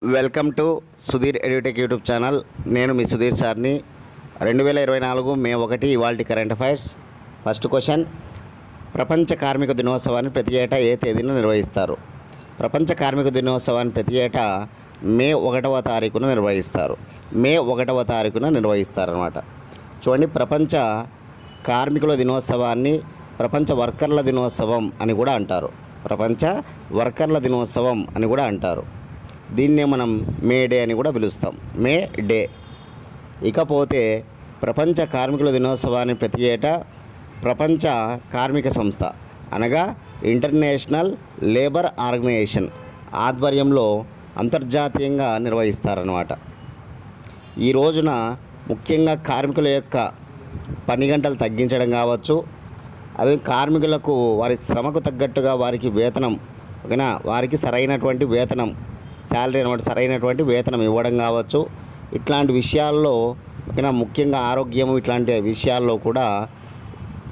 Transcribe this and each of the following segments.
Welcome to Sudheer edutech YouTube channel. నేను మీ సుధీర్ సార్ని. 2024 మే 1 ఇవాల్టి కరెంట్ అఫైర్స్. ఫస్ట్ క్వశ్చన్, ప్రపంచ కార్మిక దినోత్సవాన్ని ప్రతి ఏటా ఏ తేదీన నిర్వహిస్తారు? ప్రపంచ కార్మిక దినోత్సవాన్ని ప్రతి ఏటా మే 1వ తారీఖున నిర్వహిస్తారు. మే 1వ తారీఖున నిర్వహిస్తారన్నమాట. చూడండి, ప్రపంచ కార్మికుల దినోత్సవాన్ని ప్రపంచ వర్కర్ల దినోత్సవం అని కూడా అంటారు. ప్రపంచ వర్కర్ల దినోత్సవం అని కూడా అంటారు. దీన్నే మనం మే డే అని కూడా పిలుస్తాం, మే డే. ఇకపోతే ప్రపంచ కార్మికుల దినోత్సవాన్ని ప్రతి ఏటా ప్రపంచ కార్మిక సంస్థ అనగా ఇంటర్నేషనల్ లేబర్ ఆర్గనైజేషన్ ఆధ్వర్యంలో అంతర్జాతీయంగా నిర్వహిస్తారన్నమాట. ఈ రోజున ముఖ్యంగా కార్మికుల యొక్క పని గంటలు తగ్గించడం కావచ్చు, అదే కార్మికులకు వారి శ్రమకు తగ్గట్టుగా వారికి వేతనం, ఓకేనా, వారికి సరైనటువంటి వేతనం, శాలరీ అనమాట, సరైనటువంటి వేతనం ఇవ్వడం కావచ్చు. ఇట్లాంటి విషయాల్లో, ఓకేనా, ముఖ్యంగా ఆరోగ్యము ఇట్లాంటి విషయాల్లో కూడా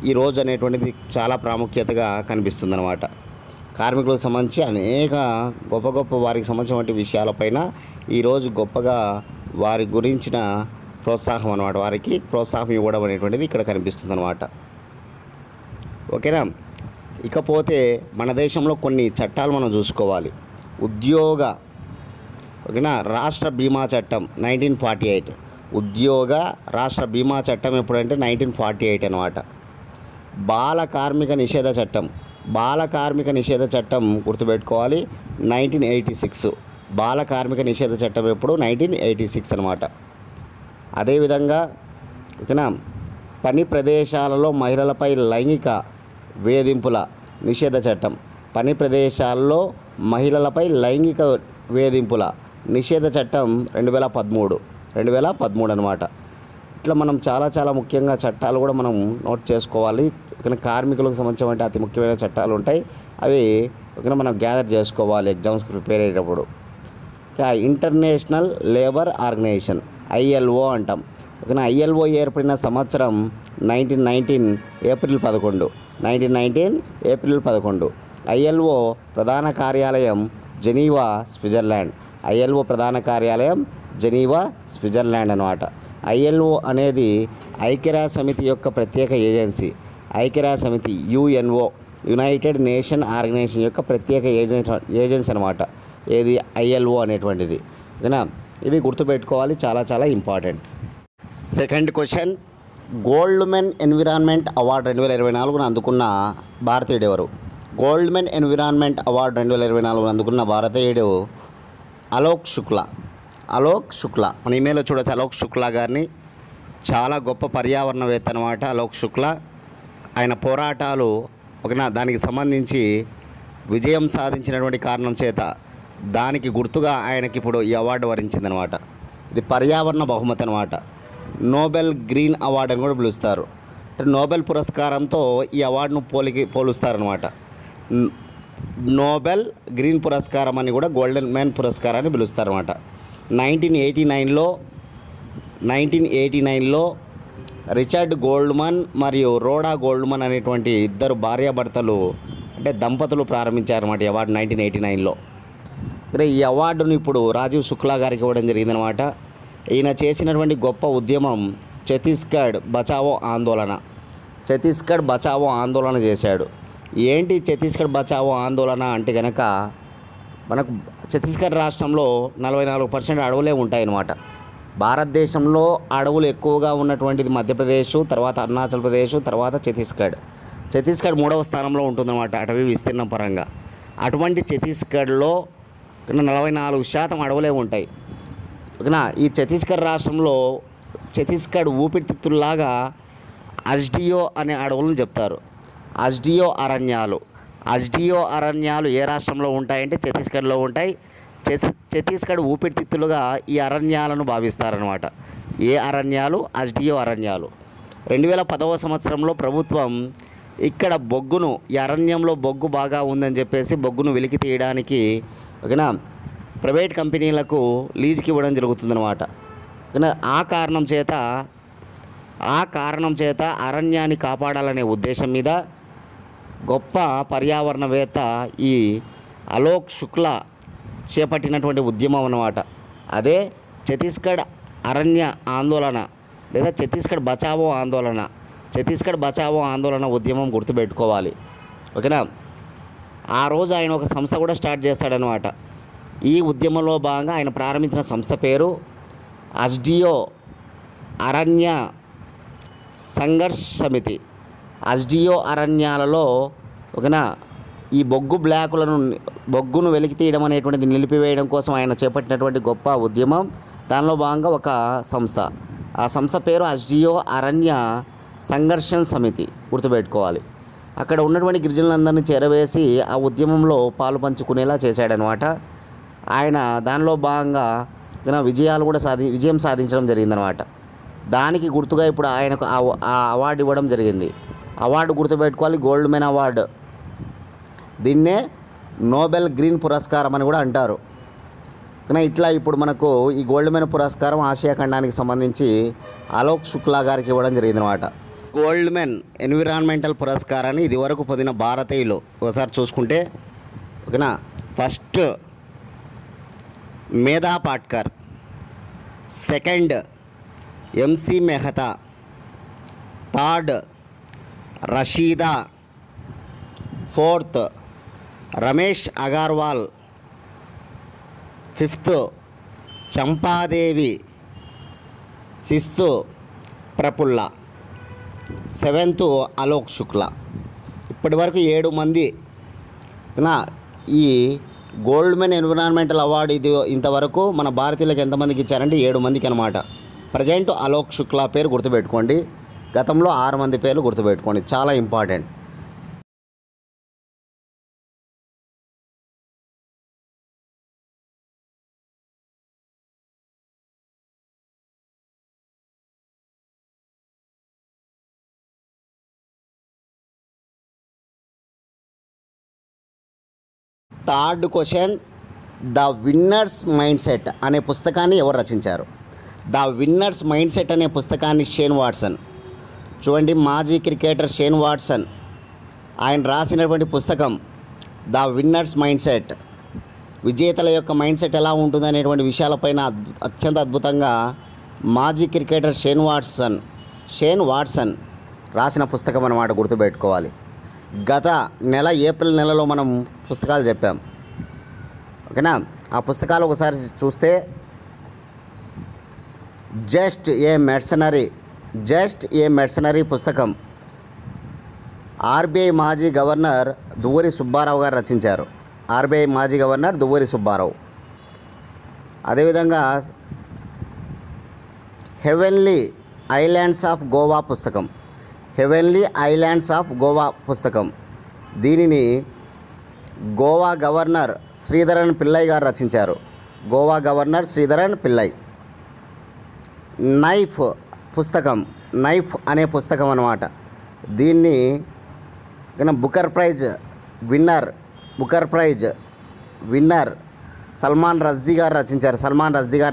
ఈ రోజు అనేటువంటిది చాలా ప్రాముఖ్యతగా కనిపిస్తుంది అన్నమాట. కార్మికులకు సంబంధించి అనేక గొప్ప వారికి సంబంధించినటువంటి విషయాలపైన ఈరోజు గొప్పగా వారి గురించిన ప్రోత్సాహం అన్నమాట, వారికి ప్రోత్సాహం ఇవ్వడం అనేటువంటిది ఇక్కడ కనిపిస్తుంది అన్నమాట. ఓకేనా. ఇకపోతే మన దేశంలో కొన్ని చట్టాలు మనం చూసుకోవాలి. ఉద్యోగ, ఓకేనా, రాష్ట్ర బీమా చట్టం 1948. ఉద్యోగ రాష్ట్ర బీమా చట్టం ఎప్పుడంటే 1948 అన్నమాట. బాల కార్మిక నిషేధ చట్టం, బాల కార్మిక నిషేధ చట్టం గుర్తుపెట్టుకోవాలి, 1986. బాల కార్మిక నిషేధ చట్టం ఎప్పుడు? 1986 అన్నమాట. అదేవిధంగా, ఓకేనా, పని ప్రదేశాలలో మహిళలపై లైంగిక వేధింపుల నిషేధ చట్టం, పని ప్రదేశాల్లో మహిళలపై లైంగిక వేధింపుల నిషేధ చట్టం 2013 అన్నమాట. ఇట్లా మనం చాలా ముఖ్యంగా చట్టాలు కూడా మనం నోట్ చేసుకోవాలి. ఇక్కడ కార్మికులకు సంబంధించిన అతి ముఖ్యమైన చట్టాలు ఉంటాయి. అవి ఇక్కడ మనం గ్యాదర్ చేసుకోవాలి ఎగ్జామ్స్కి ప్రిపేర్ అయ్యేటప్పుడు. ఇంటర్నేషనల్ లేబర్ ఆర్గనైజేషన్, ILO అంటాం. ఓకేనా. ILO ఏర్పడిన సంవత్సరం 1919 ఏప్రిల్ 11. ILO ప్రధాన కార్యాలయం జెనీవా, స్విట్జర్లాండ్. ILO ప్రధాన కార్యాలయం జెనీవా, స్విట్జర్లాండ్ అన్నమాట. ILO అనేది ఐక్యరాజ్య సమితి యొక్క ప్రత్యేక ఏజెన్సీ. ఐక్యరాజ్య సమితి UNO, యునైటెడ్ నేషన్ ఆర్గనైజేషన్ యొక్క ప్రత్యేక ఏజెన్సీ అన్నమాట. ఏది? ILO అనేటువంటిది. ఓకేనా. ఇవి గుర్తుపెట్టుకోవాలి, చాలా important. Second question, Goldman environment award 2024 అందుకున్న భారతీయుడు ఎవరు? గోల్డ్మెన్ ఎన్విరాన్మెంట్ అవార్డు 2024 అందుకున్న భారతీయుడు అలోక్ శుక్లా. మన ఇమెయిల్లో చూడవచ్చు అలోక్ శుక్లా గారిని. చాలా గొప్ప పర్యావరణవేత్త అన్నమాట అలోక్ శుక్లా. ఆయన పోరాటాలు, ఓకేనా, దానికి సంబంధించి విజయం సాధించినటువంటి కారణం చేత దానికి గుర్తుగా ఆయనకి ఇప్పుడు ఈ అవార్డు వరించిందనమాట. ఇది పర్యావరణ బహుమతి అనమాట. నోబెల్ గ్రీన్ అవార్డు అని కూడా పిలుస్తారు. నోబెల్ పురస్కారంతో ఈ అవార్డును పోలుస్తారనమాట. నోబెల్ గ్రీన్ పురస్కారం అని కూడా గోల్డెన్ మ్యాన్ పురస్కారాన్ని పిలుస్తారన్నమాట. 1989లో రిచర్డ్ గోల్డ్మన్ మరియు రోడా గోల్డ్మన్ అనేటువంటి ఇద్దరు భార్యాభర్తలు, అంటే దంపతులు ప్రారంభించారన్నమాట ఈ అవార్డు 1989లో. ఈ అవార్డును ఇప్పుడు రాజీవ్ శుక్లా గారికి ఇవ్వడం జరిగిందనమాట. ఈయన చేసినటువంటి గొప్ప ఉద్యమం ఛత్తీస్గఢ్ బచావో ఆందోళన చేశాడు. ఏంటి ఛత్తీస్గఢ్ బచావో ఆందోళన అంటే కనుక, మనకు ఛత్తీస్గఢ్ రాష్ట్రంలో 44% అడవులే ఉంటాయన్నమాట. భారతదేశంలో అడవులు ఎక్కువగా ఉన్నటువంటిది మధ్యప్రదేశ్, తర్వాత అరుణాచల్ ప్రదేశ్, తర్వాత ఛత్తీస్గఢ్ 3వ స్థానంలో ఉంటుందన్నమాట అటవీ విస్తీర్ణం పరంగా. అటువంటి ఛత్తీస్గఢ్లో 44% అడవులే ఉంటాయి. ఓకేనా. ఈ ఛత్తీస్గఢ్ రాష్ట్రంలో ఛత్తీస్గఢ్ ఊపిరితిత్తుల్లాగా అజ్డియో అనే అడవులను చెప్తారు. అజ్డియో అరణ్యాలు ఏ రాష్ట్రంలో ఉంటాయంటే ఛత్తీస్గఢ్లో ఉంటాయి. ఛత్తీస్గఢ్ ఊపిరితిత్తులుగా ఈ అరణ్యాలను భావిస్తారనమాట. ఏ అరణ్యాలు? అజ్డియో అరణ్యాలు. 2010వ సంవత్సరంలో ప్రభుత్వం ఇక్కడ బొగ్గును, ఈ అరణ్యంలో బొగ్గు బాగా ఉందని చెప్పేసి బొగ్గును వెలికి తీయడానికి, ఓకేనా, ప్రైవేట్ కంపెనీలకు లీజుకి ఇవ్వడం జరుగుతుందన్నమాట. ఓకేనా. ఆ కారణం చేత అరణ్యాన్ని కాపాడాలనే ఉద్దేశం మీద గొప్ప పర్యావరణవేత్త ఈ అలోక్ శుక్లా చేపట్టినటువంటి ఉద్యమం అన్నమాట. అదే ఛత్తీస్గఢ్ అరణ్య ఆందోళన లేదా ఛత్తీస్గఢ్ బచావో ఆందోళన. ఛత్తీస్గఢ్ బచావో ఆందోళన ఉద్యమం గుర్తుపెట్టుకోవాలి. ఓకేనా. ఆ రోజు ఆయన ఒక సంస్థ కూడా స్టార్ట్ చేస్తాడనమాట. ఈ ఉద్యమంలో భాగంగా ఆయన ప్రారంభించిన సంస్థ పేరు ఎస్డిఓ అరణ్య సంఘర్ష్ సమితి. ఎస్డిఓ అరణ్యాలలో ఓకేనా ఈ బొగ్గును వెలికి తీయడం అనేటువంటిది నిలిపివేయడం కోసం ఆయన చేపట్టినటువంటి గొప్ప ఉద్యమం. దానిలో భాగంగా ఒక సంస్థ, ఆ సంస్థ పేరు ఎస్డిఓ అరణ్య సంఘర్షణ సమితి గుర్తుపెట్టుకోవాలి. అక్కడ ఉన్నటువంటి గిరిజనులందరినీ చేరవేసి ఆ ఉద్యమంలో పాలు పంచుకునేలా చేశాడనమాట. ఆయన దానిలో భాగంగా విజయం సాధించడం జరిగిందనమాట. దానికి గుర్తుగా ఇప్పుడు ఆయనకు ఆ అవార్డు ఇవ్వడం జరిగింది. అవార్డు గుర్తుపెట్టుకోవాలి, గోల్డ్ మెన్ అవార్డు. దీన్నే నోబెల్ గ్రీన్ పురస్కారం అని కూడా అంటారు. కానీ ఇట్లా ఇప్పుడు మనకు ఈ గోల్డ్ మెన్ పురస్కారం ఆసియా ఖండానికి సంబంధించి అలోక్ శుక్లా గారికి ఇవ్వడం జరిగిందనమాట. గోల్డ్ మెన్ ఎన్విరాన్మెంటల్ పురస్కారాన్ని ఇది వరకు పొందిన భారతీయులు ఒకసారి చూసుకుంటే ఓకేనా, first Medha Patkar, second MC Mehta, third Rashida, fourth Ramesh Agarwal, fifth Champadevi, sixth Prafulla, seventh Alok Shukla. ఇప్పటి వరకు 7 మంది ఈ గోల్డ్ మెన్ ఎన్విరాన్మెంటల్ అవార్డు ఇది ఇంతవరకు మన భారతీయులకు ఎంతమందికి ఇచ్చారంటే 7 మందికి అనమాట. ప్రజెంట్ అలోక్ శుక్లా పేరు గుర్తుపెట్టుకోండి. గతంలో 6 మంది పేర్లు గుర్తుపెట్టుకోండి, చాలా important. Third question, the winners mind set అనే పుస్తకాన్ని ఎవరు రచించారు? ద విన్నర్స్ మైండ్ సెట్ అనే పుస్తకాన్ని షేన్ వాట్సన్, చూడండి, మాజీ క్రికెటర్ షేన్ వాట్సన్ ఆయన రాసినటువంటి పుస్తకం ద విన్నర్స్ మైండ్ సెట్. విజేతల యొక్క మైండ్ సెట్ ఎలా ఉంటుంది అనేటువంటి విషయాలపైన అత్యంత అద్భుతంగా మాజీ క్రికెటర్ షేన్ వాట్సన్ రాసిన పుస్తకం అన్నమాట, గుర్తుపెట్టుకోవాలి. గత నెల ఏప్రిల్ నెలలో మనం పుస్తకాలు చెప్పాం ఓకేనా. ఆ పుస్తకాలు ఒకసారి చూస్తే జస్ట్ ఏ మెర్సనరీ పుస్తకం ఆర్బీఐ మాజీ గవర్నర్ దువ్వూరి సుబ్బారావు గారు రచించారు. ఆర్బీఐ మాజీ గవర్నర్ దువ్వూరి సుబ్బారావు. అదేవిధంగా హెవెన్లీ ఐలాండ్స్ ఆఫ్ గోవా పుస్తకం దీనిని గోవా గవర్నర్ శ్రీధరన్ పిల్లై గారు రచించారు. గోవా గవర్నర్ శ్రీధరన్ పిల్లై. నైఫ్ అనే పుస్తకం అన్నమాట. దీన్ని Booker prize winner Salman Rushdie గారు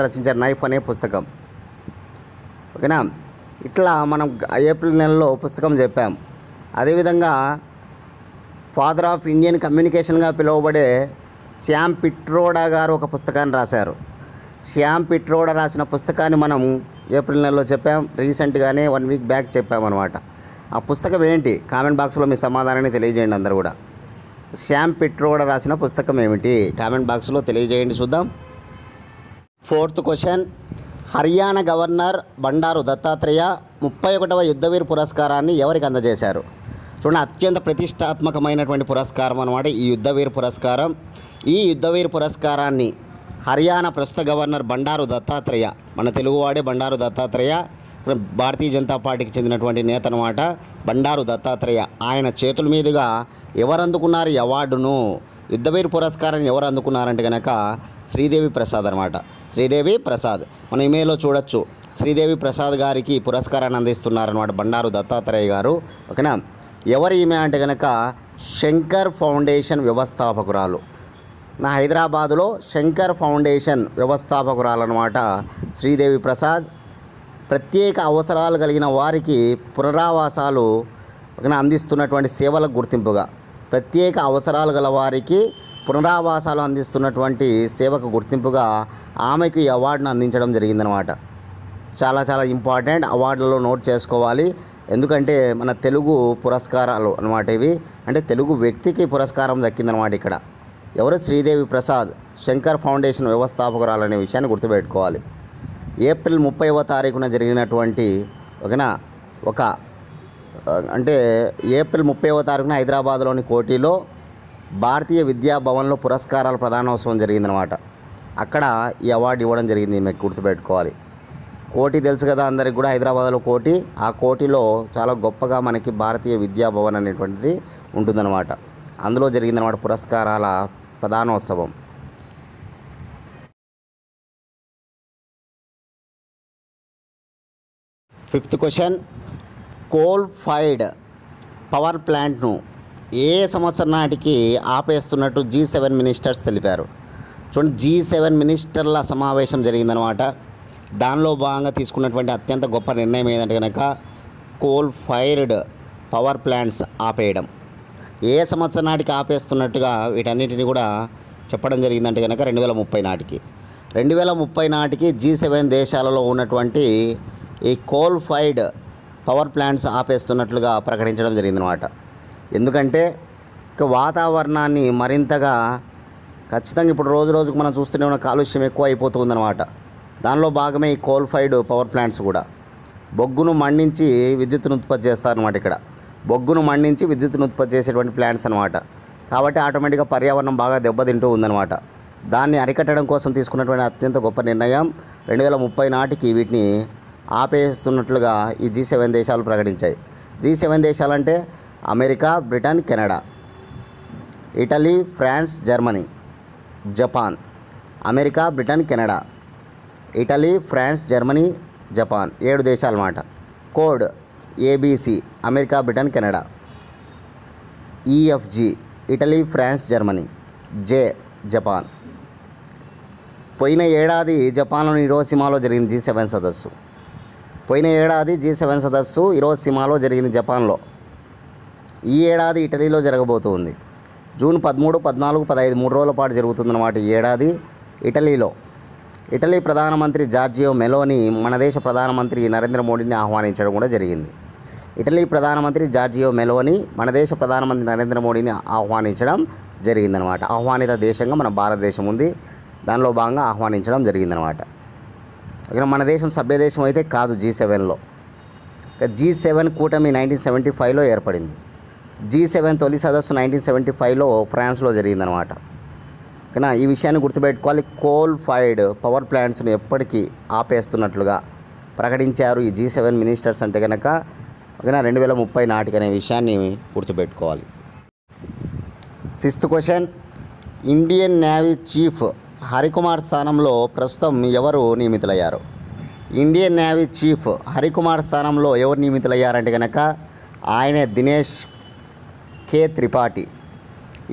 రచించారు నైఫ్ అనే పుస్తకం ఓకేనా. ఇట్లా మనం ఏప్రిల్ నెలలో పుస్తకం చెప్పాం. అదేవిధంగా ఫాదర్ ఆఫ్ ఇండియన్ కమ్యూనికేషన్గా పిలువబడే శ్యామ్ పిట్రోడా గారు ఒక పుస్తకాన్ని రాశారు. శ్యామ్ పిట్రోడా రాసిన పుస్తకాన్ని మనం ఏప్రిల్ నెలలో చెప్పాం. రీసెంట్గానే 1 వీక్ బ్యాక్ చెప్పామన్నమాట. ఆ పుస్తకం ఏంటి? కామెంట్ బాక్స్లో మీ సమాధానాన్ని తెలియజేయండి అందరూ కూడా. శ్యామ్ పిట్రోడా రాసిన పుస్తకం ఏమిటి? కామెంట్ బాక్స్లో తెలియజేయండి, చూద్దాం. Fourth question, Haryana governor Bandaru Dattatreya 31వ యుద్ధవీర్ పురస్కారాన్ని ఎవరికి అందజేశారు? చూడండి, అత్యంత ప్రతిష్టాత్మకమైనటువంటి పురస్కారం అన్నమాట ఈ యుద్ధవీర్ పురస్కారం. ఈ యుద్ధవీర్ పురస్కారాన్ని హర్యానా ప్రస్తుత గవర్నర్ బండారు దత్తాత్రేయ, మన తెలుగువాడే బండారు దత్తాత్రేయ, భారతీయ జనతా పార్టీకి చెందినటువంటి నేత అన్నమాట బండారు దత్తాత్రేయ. ఆయన చేతుల మీదుగా ఎవరు అందుకున్నారు ఈ అవార్డును? యుద్ధవీర్ పురస్కారాన్ని ఎవరు అందుకున్నారంటే కనుక శ్రీదేవి ప్రసాద్ అనమాట. శ్రీదేవి ప్రసాద్ మన ఇమెయిల్లో చూడొచ్చు. శ్రీదేవి ప్రసాద్ గారికి పురస్కారాన్ని అందిస్తున్నారన్నమాట బండారు దత్తాత్రేయ గారు ఓకేనా. ఎవరు ఈమె అంటే కనుక శంకర్ ఫౌండేషన్ వ్యవస్థాపకురాలు. హైదరాబాదులో శంకర్ ఫౌండేషన్ వ్యవస్థాపకురాలు అనమాట శ్రీదేవి ప్రసాద్. ప్రత్యేక అవసరాలు కలిగిన వారికి పునరావాసాలు అందిస్తున్నటువంటి సేవలకు గుర్తింపుగా, ప్రత్యేక అవసరాలు గల వారికి పునరావాసాలు అందిస్తున్నటువంటి సేవకు గుర్తింపుగా ఆమెకు ఈ అవార్డును అందించడం జరిగిందనమాట. చాలా చాలా ఇంపార్టెంట్, అవార్డులలో నోట్ చేసుకోవాలి. ఎందుకంటే మన తెలుగు పురస్కారాలు అన్నమాట ఇవి. అంటే తెలుగు వ్యక్తికి పురస్కారం దక్కిందనమాట ఇక్కడ. ఎవరు? శ్రీదేవి ప్రసాద్, శంకర్ ఫౌండేషన్ వ్యవస్థాపకురాలనే విషయాన్ని గుర్తుపెట్టుకోవాలి. ఏప్రిల్ 30వ తారీఖున జరిగినటువంటి ఏప్రిల్ 30వ తారీఖున హైదరాబాద్లోని కోటిలో భారతీయ విద్యాభవన్లో పురస్కారాల ప్రధానోత్సవం జరిగిందనమాట. అక్కడ ఈ అవార్డు ఇవ్వడం జరిగింది. మీకు గుర్తుపెట్టుకోవాలి. కోటి తెలుసు కదా అందరికి కూడా, హైదరాబాద్లో కోటి. ఆ కోటిలో చాలా గొప్పగా మనకి భారతీయ విద్యాభవన్ అనేటువంటిది ఉంటుందన్నమాట. అందులో జరిగిందన్నమాట పురస్కారాల ప్రధానోత్సవం. Fifth question, coal fired power ప్లాంట్ను ఏ సంవత్సరం నాటికి ఆపేస్తున్నట్టు G7 మినిస్టర్స్ తెలిపారు. చూడండి, G7 మినిస్టర్ల సమావేశం జరిగిందనమాట. దానిలో భాగంగా తీసుకున్నటువంటి అత్యంత గొప్ప నిర్ణయం ఏంటంటే కనుక కోల్ ఫైర్డ్ పవర్ ప్లాంట్స్ ఆపేయడం. ఏ సంవత్సరం నాటికి ఆపేస్తున్నట్టుగా వీటన్నిటిని కూడా చెప్పడం జరిగిందంటే కనుక 2030 నాటికి. 2030 నాటికి G7 దేశాలలో ఉన్నటువంటి ఈ కోల్ ఫైర్డ్ పవర్ ప్లాంట్స్ ఆపేస్తున్నట్లుగా ప్రకటించడం జరిగిందనమాట. ఎందుకంటే వాతావరణాన్ని మరింతగా ఖచ్చితంగా ఇప్పుడు రోజు రోజుకు మనం చూస్తూనే ఉన్న కాలుష్యం ఎక్కువ అయిపోతుందన్నమాట. దానిలో భాగమే ఈ కోల్ ఫైర్డ్ పవర్ ప్లాంట్స్ కూడా. బొగ్గును మండించి విద్యుత్తును ఉత్పత్తి చేస్తారనమాట. ఇక్కడ బొగ్గును మండించి విద్యుత్తును ఉత్పత్తి చేసేటువంటి ప్లాంట్స్ అనమాట. కాబట్టి ఆటోమేటిక్గా పర్యావరణం బాగా దెబ్బతింటూ ఉందన్నమాట. దాన్ని అరికట్టడం కోసం తీసుకున్నటువంటి అత్యంత గొప్ప నిర్ణయం 2030 నాటికి వీటిని ఆపేస్తున్నట్లుగా ఈ G7 దేశాలు ప్రకటించాయి. G7 దేశాలంటే America, Britain, Canada, Italy, France, Germany, Japan. America, Britain, Canada, Italy, France, Germany, Japan 7 దేశాలు అన్నమాట. Code ABC America, Britain, Canada. EFG Italy, France, Germany. J Japan. పోయిన ఏడాది జపాన్లోని హిరోషిమాలో జరిగింది G7 సదస్సు. పోయిన ఏడాది G7 సదస్సు హిరోషిమాలో జరిగింది జపాన్లో. ఈ ఏడాది ఇటలీలో జరగబోతుంది. జూన్ 13, 14, 15 3 రోజుల పాటు జరుగుతుందన్నమాట ఈ ఏడాది ఇటలీలో. ఇటలీ ప్రధానమంత్రి జార్జియో మెలోని మన దేశ ప్రధానమంత్రి నరేంద్ర మోడీని ఆహ్వానించడం కూడా జరిగింది. ఇటలీ ప్రధానమంత్రి జార్జియో మెలోని మన దేశ ప్రధానమంత్రి నరేంద్ర మోడీని ఆహ్వానించడం జరిగిందనమాట. ఆహ్వానిత దేశంగా మన భారతదేశం ఉంది. దానిలో భాగంగా ఆహ్వానించడం జరిగిందనమాట. మన దేశం సభ్యదేశం అయితే కాదు G7లో. G7 కూటమి 1975లో ఏర్పడింది. G7 తొలి సదస్సు 1975లో ఫ్రాన్స్లో జరిగిందనమాట. ఓకేనా, ఈ విషయాన్ని గుర్తుపెట్టుకోవాలి. కోల్ ఫైర్డ్ పవర్ ప్లాంట్స్ను ఎప్పటికీ ఆపేస్తున్నట్లుగా ప్రకటించారు ఈ G7 మినిస్టర్స్ అంటే కనుక. ఓకేనా, 2030 నాటికి అనే విషయాన్ని గుర్తుపెట్టుకోవాలి. Sixth question, Indian navy chief Harikumar స్థానంలో ప్రస్తుతం ఎవరు నియమితులయ్యారు? ఇండియన్ నేవీ చీఫ్ హరికుమార్ స్థానంలో ఎవరు నియమితులయ్యారంటే కనుక ఆయనే దినేష్ కే త్రిపాఠి.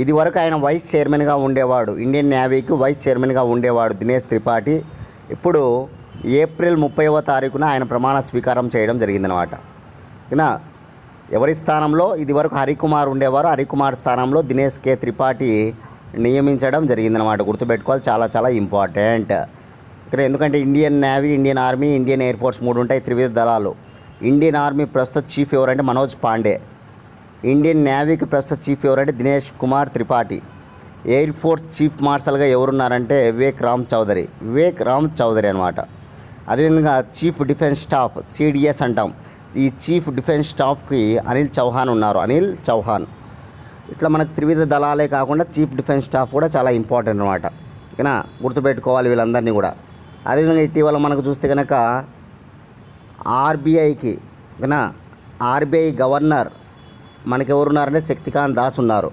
ఇది వరకు ఆయన వైస్ చైర్మన్గా ఉండేవాడు. ఇండియన్ నేవీకి వైస్ చైర్మన్గా ఉండేవాడు దినేష్ త్రిపాఠి. ఇప్పుడు ఏప్రిల్ 30వ తారీఖున ఆయన ప్రమాణ స్వీకారం చేయడం జరిగిందనమాట. ఓకేనా, ఎవరి స్థానంలో ఇది వరకు హరికుమార్ ఉండేవారు. హరికుమార్ స్థానంలో దినేష్ కే త్రిపాఠి నియమించడం జరిగిందనమాట. గుర్తుపెట్టుకోవాలి, చాలా చాలా ఇంపార్టెంట్ ఇక్కడ. ఎందుకంటే Indian navy, Indian army, Indian air force 3 ఉంటాయి, త్రివిధ దళాలు. ఇండియన్ ఆర్మీ ప్రస్తుత చీఫ్ ఎవరంటే మనోజ్ పాండే. ఇండియన్ నేవీకి ప్రస్తుత చీఫ్ ఎవరంటే Dinesh Kumar Tripathi. Air force chief మార్షల్గా ఎవరున్నారంటే వివేక్ రామ్ చౌదరి అనమాట. అదేవిధంగా చీఫ్ డిఫెన్స్ స్టాఫ్ CDS అంటాం. ఈ చీఫ్ డిఫెన్స్ స్టాఫ్కి అనిల్ చౌహాన్ ఉన్నారు. ఇట్లా మనకు త్రివిధ దళాలే కాకుండా చీఫ్ డిఫెన్స్ స్టాఫ్ కూడా చాలా ఇంపార్టెంట్ అనమాట. ఓకేనా, గుర్తుపెట్టుకోవాలి వీళ్ళందరినీ కూడా. అదేవిధంగా ఇటీవల మనకు చూస్తే కనుక RBIకి ఓకేనా, RBI గవర్నర్ మనకి ఎవరున్నారంటే శక్తికాంత్ దాస్ ఉన్నారు.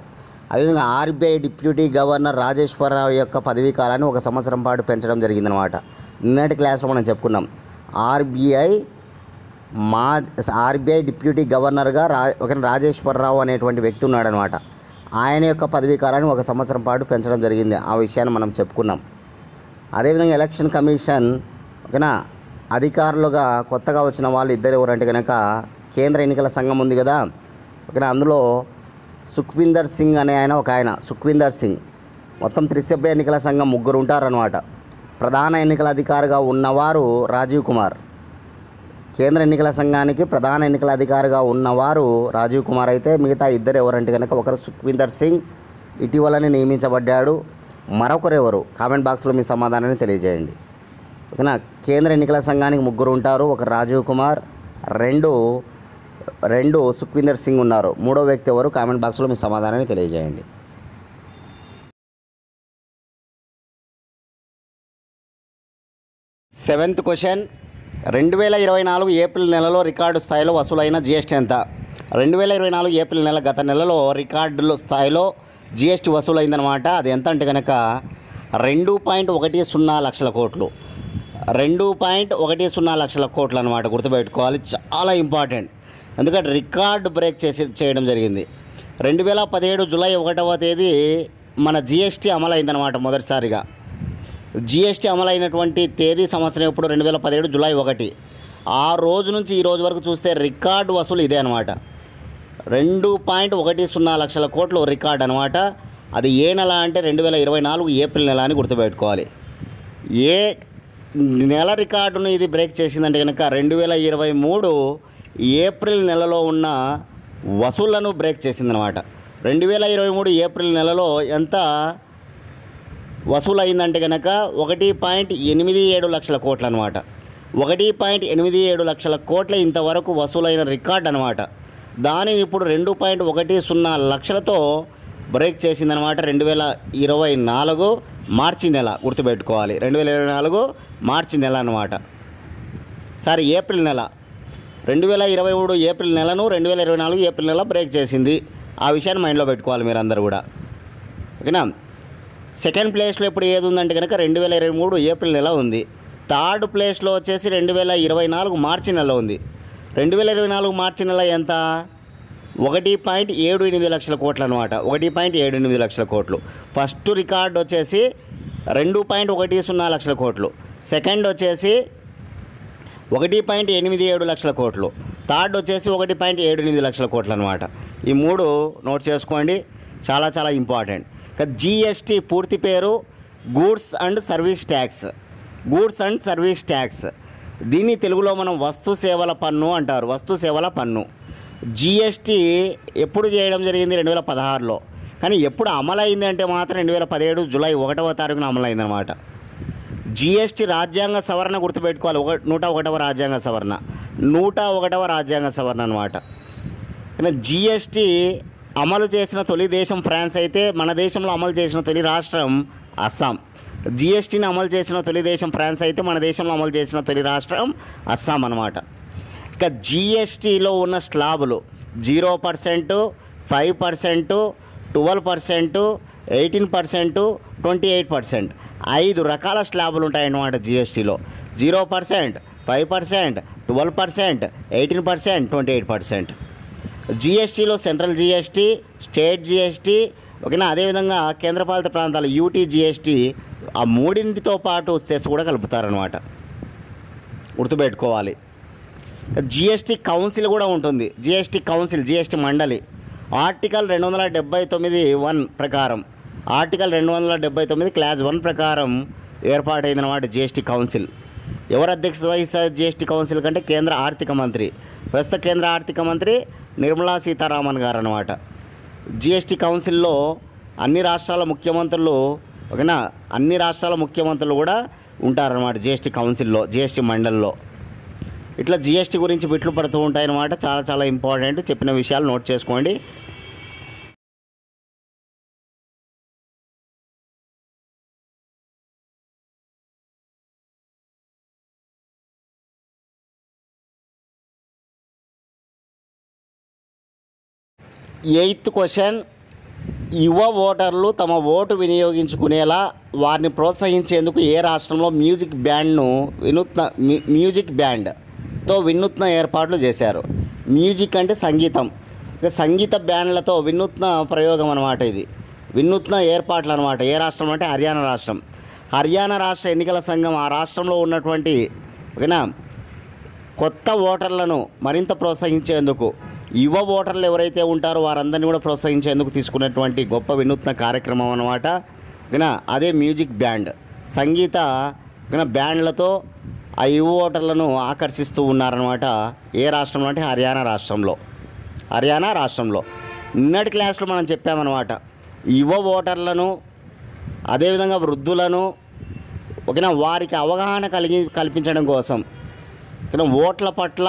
అదేవిధంగా RBI డిప్యూటీ గవర్నర్ రాజేశ్వరరావు యొక్క పదవీ కాలాన్ని 1 సంవత్సరం పాటు పెంచడం జరిగిందనమాట. నిన్నటి క్లాస్లో మనం చెప్పుకున్నాం. RBI డిప్యూటీ గవర్నర్గా రాజేశ్వరరావు అనేటువంటి వ్యక్తి ఉన్నాడనమాట. ఆయన యొక్క పదవీ కాలాన్ని 1 సంవత్సరం పాటు పెంచడం జరిగింది. ఆ విషయాన్ని మనం చెప్పుకున్నాం. అదేవిధంగా ఎలక్షన్ కమిషన్ ఓకేనా, అధికారులుగా కొత్తగా వచ్చిన వాళ్ళు ఇద్దరు ఎవరంటే కనుక కేంద్ర ఎన్నికల సంఘం ఉంది కదా. ఓకేనా, అందులో సుఖ్వీందర్ సింగ్ అనే ఆయన సుఖ్వీందర్ సింగ్ మొత్తం త్రిసభ్య ఎన్నికల సంఘం ముగ్గురు ఉంటారన్నమాట. ప్రధాన ఎన్నికల అధికారిగా ఉన్నవారు రాజీవ్ కుమార్. కేంద్ర ఎన్నికల సంఘానికి ప్రధాన ఎన్నికల అధికారిగా ఉన్నవారు రాజీవ్ కుమార్ అయితే మిగతా ఇద్దరు ఎవరంటే కనుక ఒకరు సుఖ్వీందర్ సింగ్ ఇటీవలనే నియమించబడ్డాడు. మరొకరు ఎవరు? కామెంట్ బాక్స్లో మీ సమాధానాన్ని తెలియజేయండి. ఓకేనా. కేంద్ర ఎన్నికల సంఘానికి ముగ్గురు ఉంటారు. ఒకరు రాజీవ్ కుమార్, రెండు సుఖ్వీందర్ సింగ్ ఉన్నారు. మూడో వ్యక్తి ఎవరు? కామెంట్ బాక్స్లో మీ సమాధానాన్ని తెలియజేయండి. 7th question. 2024 ఏప్రిల్ నెలలో రికార్డు స్థాయిలో వసూలైన జీఎస్టీ ఎంత? 2024 ఏప్రిల్ నెల గత నెలలో రికార్డుల స్థాయిలో జీఎస్టీ వసూలైందనమాట. అది ఎంత అంటే కనుక 2.10 లక్షల కోట్లు. 2.10 లక్షల కోట్లు అనమాట. గుర్తుపెట్టుకోవాలి, చాలా ఇంపార్టెంట్. ఎందుకంటే రికార్డు బ్రేక్ చేయడం జరిగింది. 2017 జూలై 1వ తేదీ మన జీఎస్టీ అమలైందనమాట. మొదటిసారిగా జీఎస్టీ అమలైనటువంటి తేదీ సంవత్సరం ఎప్పుడు? 2017 జూలై 1. ఆ రోజు నుంచి ఈ రోజు వరకు చూస్తే రికార్డు వసూలు ఇదే అనమాట. 2.10 లక్షల కోట్లు రికార్డు అనమాట. అది ఏ నెల అంటే 2024 ఏప్రిల్ నెల అని గుర్తుపెట్టుకోవాలి. ఏ నెల రికార్డును ఇది బ్రేక్ చేసిందంటే కనుక 2023 ఏప్రిల్ నెలలో ఉన్న వసూళ్లను బ్రేక్ చేసిందనమాట. 2023 ఏప్రిల్ నెలలో ఎంత వసూలు అయిందంటే కనుక 1.87 లక్షల కోట్లు అనమాట. 1.87 లక్షల కోట్ల ఇంతవరకు వసూలైన రికార్డ్ అనమాట. దానిని ఇప్పుడు 2.10 లక్షలతో బ్రేక్ చేసిందనమాట. 2024 మార్చి నెల. గుర్తుపెట్టుకోవాలి, 2024 మార్చి నెల అనమాట. సారీ, ఏప్రిల్ నెల. 2023 ఏప్రిల్ నెలను 2024 ఏప్రిల్ నెల బ్రేక్ చేసింది. ఆ విషయాన్ని మైండ్లో పెట్టుకోవాలి మీరు అందరూ కూడా. ఓకేనా. సెకండ్ ప్లేస్లో ఇప్పుడు ఏది ఉందంటే కనుక 2023 ఏప్రిల్ నెల ఉంది. థర్డ్ ప్లేస్లో వచ్చేసి 2024 మార్చి నెల ఉంది. 2024 మార్చి నెల ఎంత? 1.78 లక్షల కోట్లు అనమాట. 1.78 లక్షల కోట్లు. ఫస్ట్ రికార్డ్ వచ్చేసి 2.10 లక్షల కోట్లు. సెకండ్ వచ్చేసి 1.87 లక్షల కోట్లు. థర్డ్ వచ్చేసి 1.78 లక్షల కోట్లు అనమాట. ఈ మూడు నోట్ చేసుకోండి, చాలా చాలా ఇంపార్టెంట్. జీఎస్టీ పూర్తి పేరు goods and service tax. Goods and service tax. దీన్ని తెలుగులో మనం వస్తు సేవల పన్ను అంటారు. వస్తు సేవల పన్ను. జీఎస్టీ ఎప్పుడు చేయడం జరిగింది? 2016లో. కానీ ఎప్పుడు అమలైంది అంటే మాత్రం 2017 జూలై 1వ తారీఖున అమలైందనమాట. జీఎస్టీ రాజ్యాంగ సవరణ గుర్తుపెట్టుకోవాలి. 101వ రాజ్యాంగ సవరణ. 101వ రాజ్యాంగ సవరణ అనమాట. కానీ జీఎస్టీ అమలు చేసిన తొలి దేశం ఫ్రాన్స్ అయితే మన దేశంలో అమలు చేసిన తొలి రాష్ట్రం అస్సాం. జీఎస్టీని అమలు చేసిన తొలి దేశం ఫ్రాన్స్ అయితే మన దేశంలో అమలు చేసిన తొలి రాష్ట్రం అస్సాం అనమాట. ఇక జీఎస్టీలో ఉన్న స్లాబులు 0%, 5%, 12%, 18%, 28%. 5 రకాల స్లాబులు ఉంటాయన్నమాట జీఎస్టీలో. 0%, 5%, 12%, 18%, 28%. జీఎస్టీలో సెంట్రల్ జీఎస్టీ, స్టేట్ జీఎస్టీ, ఓకేనా. అదేవిధంగా కేంద్రపాలిత ప్రాంతాలు యూటీ జీఎస్టీ, ఆ మూడింటితో పాటు సెస్ కూడా కలుపుతారనమాట. గుర్తుపెట్టుకోవాలి. జీఎస్టీ కౌన్సిల్ కూడా ఉంటుంది. జీఎస్టీ కౌన్సిల్, జీఎస్టీ మండలి ఆర్టికల్ 279(1) ప్రకారం, ఆర్టికల్ 279 క్లాస్ 1 ప్రకారం ఏర్పాటైందన్నమాట జీఎస్టీ కౌన్సిల్. ఎవరు అధ్యక్షత వహిస్తారు జీఎస్టీ కౌన్సిల్ కంటే? కేంద్ర ఆర్థిక మంత్రి. ప్రస్తుత కేంద్ర ఆర్థిక మంత్రి నిర్మలా సీతారామన్ గారు అనమాట. జీఎస్టీ కౌన్సిల్లో అన్ని రాష్ట్రాల ముఖ్యమంత్రులు, ఓకేనా, అన్ని రాష్ట్రాల ముఖ్యమంత్రులు కూడా ఉంటారన్నమాట జీఎస్టీ కౌన్సిల్లో, జీఎస్టీ మండలిలో. ఇట్లా జీఎస్టీ గురించి బిట్లు పడుతూ ఉంటాయన్నమాట. చాలా చాలా ఇంపార్టెంట్. చెప్పిన విషయాలు నోట్ చేసుకోండి. Eighth question. యువ ఓటర్లు తమ ఓటు వినియోగించుకునేలా వారిని ప్రోత్సహించేందుకు ఏ రాష్ట్రంలో మ్యూజిక్ బ్యాండ్తో వినూత్న ఏర్పాట్లు చేశారు? మ్యూజిక్ అంటే సంగీతం. సంగీత బ్యాండ్లతో వినూత్న ప్రయోగం అనమాట. ఇది వినూత్న ఏర్పాట్లు అనమాట. ఏ రాష్ట్రం అంటే హర్యానా రాష్ట్రం. హర్యానా రాష్ట్ర ఎన్నికల సంఘం ఆ రాష్ట్రంలో ఉన్నటువంటి, ఓకేనా, కొత్త ఓటర్లను మరింత ప్రోత్సహించేందుకు, యువ ఓటర్లు ఎవరైతే ఉంటారో వారందరినీ కూడా ప్రోత్సహించేందుకు తీసుకున్నటువంటి గొప్ప వినూత్న కార్యక్రమం అన్నమాట. అదే మ్యూజిక్ బ్యాండ్, సంగీత బ్యాండ్లతో ఆ యువ ఓటర్లను ఆకర్షిస్తూ ఉన్నారనమాట. ఏ రాష్ట్రంలో అంటే హర్యానా రాష్ట్రంలో. నిన్నటి క్లాస్లో మనం చెప్పామన్నమాట, యువ ఓటర్లను అదేవిధంగా వృద్ధులను వారికి అవగాహన కల్పించడం కోసం, ఓట్ల పట్ల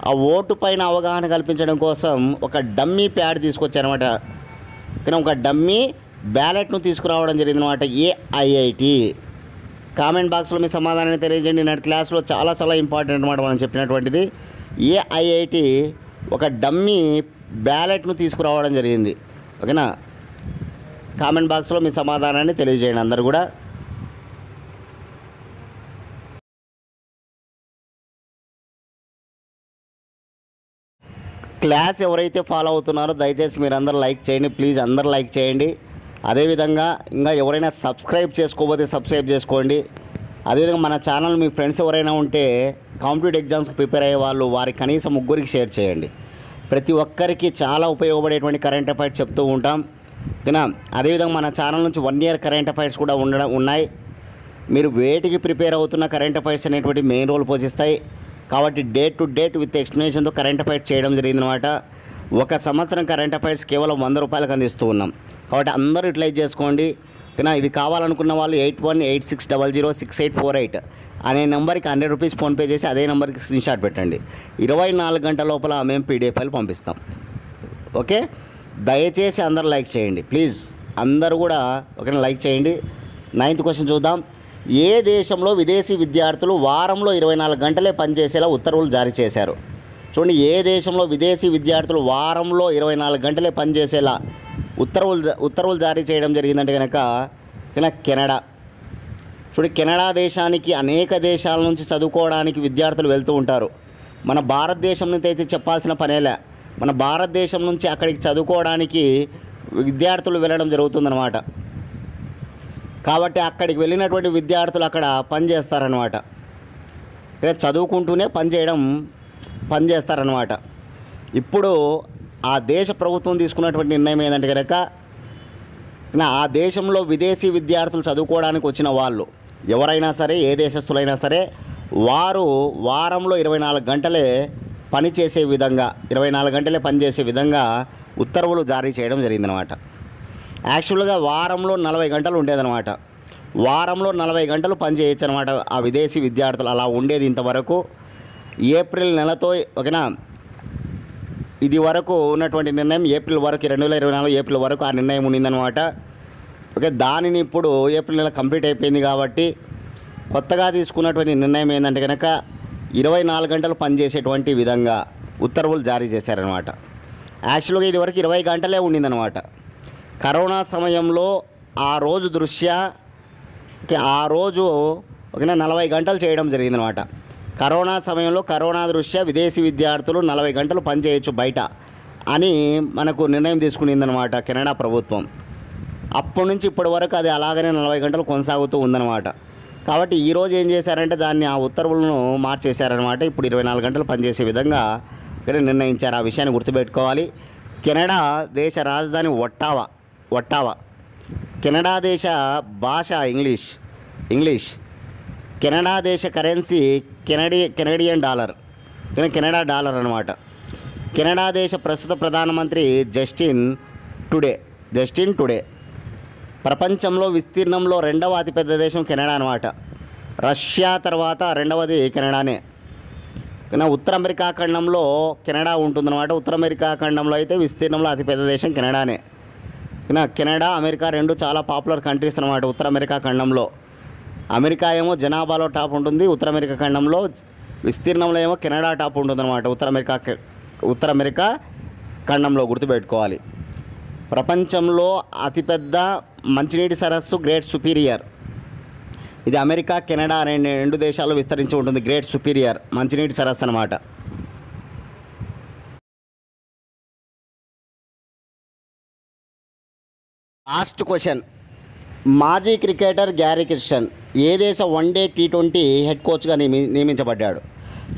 ఆ ఓటు పైన అవగాహన కల్పించడం కోసం ఒక డమ్మీ ప్యాడ్ తీసుకొచ్చారనమాట. ఒక డమ్మీ బ్యాలెట్ను తీసుకురావడం జరిగిందనమాట ఏఐఐటి. కామెంట్ బాక్స్లో మీ సమాధానాన్ని తెలియజేయండి. నిన్నటి క్లాస్లో చాలా ఇంపార్టెంట్ అనమాట మనం చెప్పినటువంటిది. ఏఐఐటి ఒక డమ్మీ బ్యాలెట్ను తీసుకురావడం జరిగింది. ఓకేనా, కామెంట్ బాక్స్లో మీ సమాధానాన్ని తెలియజేయండి అందరు కూడా. క్లాస్ ఎవరైతే ఫాలో అవుతున్నారో దయచేసి మీరు అందరూ లైక్ చేయండి ప్లీజ్, అందరూ లైక్ చేయండి. అదేవిధంగా ఇంకా ఎవరైనా సబ్స్క్రైబ్ చేసుకోకపోతే సబ్స్క్రైబ్ చేసుకోండి. అదేవిధంగా మన ఛానల్ మీ ఫ్రెండ్స్ ఎవరైనా ఉంటే కాంపిటేటివ్ ఎగ్జామ్స్కి ప్రిపేర్ అయ్యే వాళ్ళు, వారికి కనీసం 3 షేర్ చేయండి. ప్రతి ఒక్కరికి చాలా ఉపయోగపడేటువంటి కరెంట్ అఫైర్స్ చెప్తూ ఉంటాం. ఓకేనా, అదేవిధంగా మన ఛానల్ నుంచి 1 ఇయర్ కరెంట్ అఫైర్స్ కూడా ఉన్నాయి. మీరు వేటికి ప్రిపేర్ అవుతున్న కరెంట్ అఫైర్స్ అనేటువంటి మెయిన్ రోల్ పోషిస్తాయి. కాబట్టి డేట్ టు డేట్ విత్ ఎక్స్ప్లెనేషన్తో కరెంట్ అఫైర్స్ చేయడం జరిగిందనమాట. 1 సంవత్సరం కరెంట్ అఫైర్స్ కేవలం 100 రూపాయలకు అందిస్తూ ఉన్నాం. కాబట్టి అందరూ యూటిలైజ్ చేసుకోండి. ఓకేనా, ఇవి కావాలనుకున్న వాళ్ళు 8186006848 అనే నెంబర్కి 100 రూపీస్ ఫోన్పే చేసి అదే నెంబర్కి స్క్రీన్షాట్ పెట్టండి. 24 గంటల లోపల మేము పీడిఎఫ్ ఫైల్ పంపిస్తాం. ఓకే, దయచేసి అందరూ లైక్ చేయండి ప్లీజ్, అందరూ కూడా ఓకేనా లైక్ చేయండి. 9th క్వశ్చన్ చూద్దాం. ఏ దేశంలో విదేశీ విద్యార్థులు వారంలో 24 గంటలే పనిచేసేలా ఉత్తర్వులు జారీ చేశారు? చూడండి, ఏ దేశంలో విదేశీ విద్యార్థులు వారంలో 24 గంటలే పనిచేసేలా ఉత్తర్వులు జారీ చేయడం జరిగిందంటే కనుక కెనడా. చూడండి, కెనడా దేశానికి అనేక దేశాల నుంచి చదువుకోవడానికి విద్యార్థులు వెళ్తూ ఉంటారు. మన భారతదేశం నుంచి అయితే చెప్పాల్సిన పనేలే, మన భారతదేశం నుంచి అక్కడికి చదువుకోవడానికి విద్యార్థులు వెళ్ళడం జరుగుతుందన్నమాట. కాబట్టి అక్కడికి వెళ్ళినటువంటి విద్యార్థులు అక్కడ పనిచేస్తారనమాట. ఇక్కడ చదువుకుంటూనే పనిచేస్తారనమాట. ఇప్పుడు ఆ దేశ ప్రభుత్వం తీసుకున్నటువంటి నిర్ణయం ఏంటంటే కనుక ఆ దేశంలో విదేశీ విద్యార్థులు చదువుకోవడానికి వచ్చిన వాళ్ళు ఎవరైనా సరే, ఏ దేశస్తులైనా సరే, వారు వారంలో 24 గంటలే పనిచేసే విధంగా ఉత్తర్వులు జారీ చేయడం జరిగిందనమాట. యాక్చువల్గా వారంలో 40 గంటలు ఉండేదన్నమాట. వారంలో 40 గంటలు పని చేయొచ్చు అనమాట ఆ విదేశీ విద్యార్థులు. అలా ఉండేది ఇంతవరకు. ఏప్రిల్ నెలతో ఓకేనా, ఇది వరకు ఉన్నటువంటి నిర్ణయం ఏప్రిల్ వరకు, 2024 ఏప్రిల్ వరకు ఆ నిర్ణయం ఉండిందనమాట. ఓకే, దానిని ఇప్పుడు ఏప్రిల్ నెల కంప్లీట్ అయిపోయింది కాబట్టి కొత్తగా తీసుకున్నటువంటి నిర్ణయం ఏంటంటే కనుక 24 గంటలు పనిచేసేటువంటి విధంగా ఉత్తర్వులు జారీ చేశారనమాట. యాక్చువల్గా ఇది వరకు 20 గంటలే ఉండిందనమాట. కరోనా సమయంలో ఆ రోజు దృష్ట్యా ఆ రోజు ఓకేనా 40 గంటలు చేయడం జరిగిందనమాట. కరోనా సమయంలో కరోనా దృష్ట్యా విదేశీ విద్యార్థులు 40 గంటలు పనిచేయచ్చు బయట అని మనకు నిర్ణయం తీసుకునిందనమాట కెనడా ప్రభుత్వం. అప్పటి నుంచి ఇప్పటి వరకు అది అలాగనే 40 గంటలు కొనసాగుతూ ఉందన్నమాట. కాబట్టి ఈరోజు ఏం చేశారంటే దాన్ని ఆ ఉత్తర్వులను మార్చేశారనమాట. ఇప్పుడు 24 గంటలు పనిచేసే విధంగా నిర్ణయించారు. ఆ విషయాన్ని గుర్తుపెట్టుకోవాలి. కెనడా దేశ రాజధాని ఒట్టావా. కెనడా దేశ భాష ఇంగ్లీష్. కెనడా దేశ currency Canadian dollar, Canada dollar అనమాట. కెనడా దేశ ప్రస్తుత ప్రధానమంత్రి జస్టిన్ టుడే. ప్రపంచంలో విస్తీర్ణంలో 2వ అతిపెద్ద దేశం కెనడా అనమాట. రష్యా తర్వాత 2వది కెనడానే. ఉత్తర అమెరికా ఖండంలో కెనడా ఉంటుందన్నమాట. ఉత్తర అమెరికా ఖండంలో అయితే విస్తీర్ణంలో అతిపెద్ద దేశం కెనడానే. కెనడా, అమెరికా 2 చాలా పాపులర్ కంట్రీస్ అనమాట ఉత్తర అమెరికా ఖండంలో. అమెరికా ఏమో జనాభాలో టాప్ ఉంటుంది, ఉత్తర అమెరికా ఖండంలో విస్తీర్ణంలో ఏమో కెనడా టాప్ ఉంటుందన్నమాట ఉత్తర అమెరికా ఖండంలో. గుర్తుపెట్టుకోవాలి. ప్రపంచంలో అతిపెద్ద మంచినీటి సరస్సు గ్రేట్ సుపీరియర్. ఇది అమెరికా, కెనడా అనే 2 దేశాల్లో విస్తరించి ఉంటుంది. గ్రేట్ సుపీరియర్ మంచినీటి సరస్సు అనమాట. Last question. మాజీ క్రికెటర్ గ్యారీ కిర్స్టన్ ఏ దేశ వన్డే T20 హెడ్ కోచ్గా నియమించబడ్డాడు?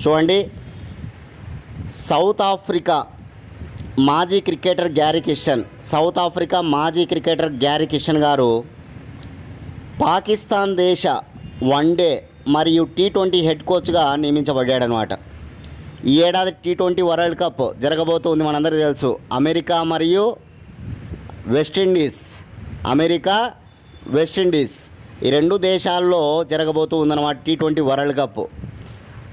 చూడండి, సౌత్ ఆఫ్రికా మాజీ క్రికెటర్ గ్యారీ కిర్స్టన్ గారు పాకిస్తాన్ దేశ వన్డే మరియు టీ20 హెడ్ కోచ్గా నియమించబడ్డాడనమాట. ఈ ఏడాది టీ20 వరల్డ్ కప్ జరగబోతుంది, మనందరికీ తెలుసు. అమెరికా మరియు వెస్టిండీస్ ఈ రెండు దేశాల్లో జరగబోతూ ఉందన్నమాట టీ20 వరల్డ్ కప్.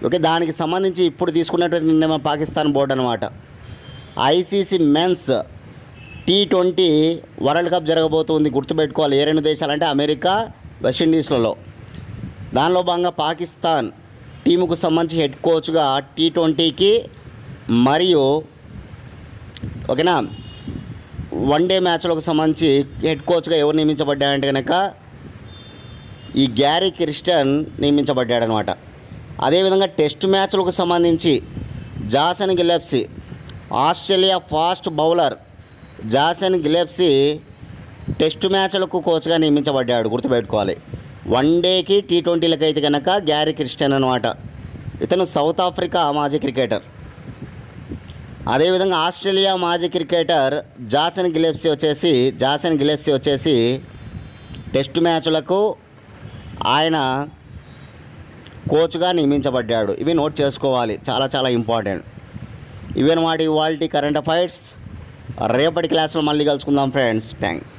ఓకే, దానికి సంబంధించి ఇప్పుడు తీసుకున్నటువంటి నిర్ణయం పాకిస్తాన్ బోర్డు అనమాట. ఐసీసీ మెన్స్ టీ20 వరల్డ్ కప్ జరగబోతుంది, గుర్తుపెట్టుకోవాలి. ఏ రెండు దేశాలంటే అమెరికా, వెస్టిండీస్లలో. దానిలో భాగంగా పాకిస్తాన్ టీముకు సంబంధించి హెడ్ కోచ్గా టీ20కి మరియు ఓకేనా వన్డే మ్యాచ్లకు సంబంధించి హెడ్ కోచ్గా ఎవరు నియమించబడ్డాడంటే కనుక ఈ గ్యారీ క్రిస్టన్ నియమించబడ్డాడనమాట. అదేవిధంగా టెస్ట్ మ్యాచ్లకు సంబంధించి Jason గిల్లెప్సీ, Australia fast bowler Jason గిల్లెప్సీ test మ్యాచ్లకు కోచ్గా నియమించబడ్డాడు, గుర్తుపెట్టుకోవాలి. వన్డేకి టీ20లకు అయితే కనుక గ్యారీ క్రిస్టన్ అనమాట. ఇతను సౌత్ ఆఫ్రికా మాజీ క్రికెటర్. అదేవిధంగా ఆస్ట్రేలియా మాజీ క్రికెటర్ జాసన్ గిల్లెప్సీ వచ్చేసి టెస్ట్ మ్యాచ్లకు ఆయన కోచ్గా నియమించబడ్డాడు. ఇవి నోట్ చేసుకోవాలి, చాలా చాలా ఇంపార్టెంట్. ఇవన్నమాట ఇవాల్టి కరెంట్ అఫైర్స్. రేపటి క్లాస్లో మళ్ళీ కలుసుకుందాం ఫ్రెండ్స్. థ్యాంక్స్.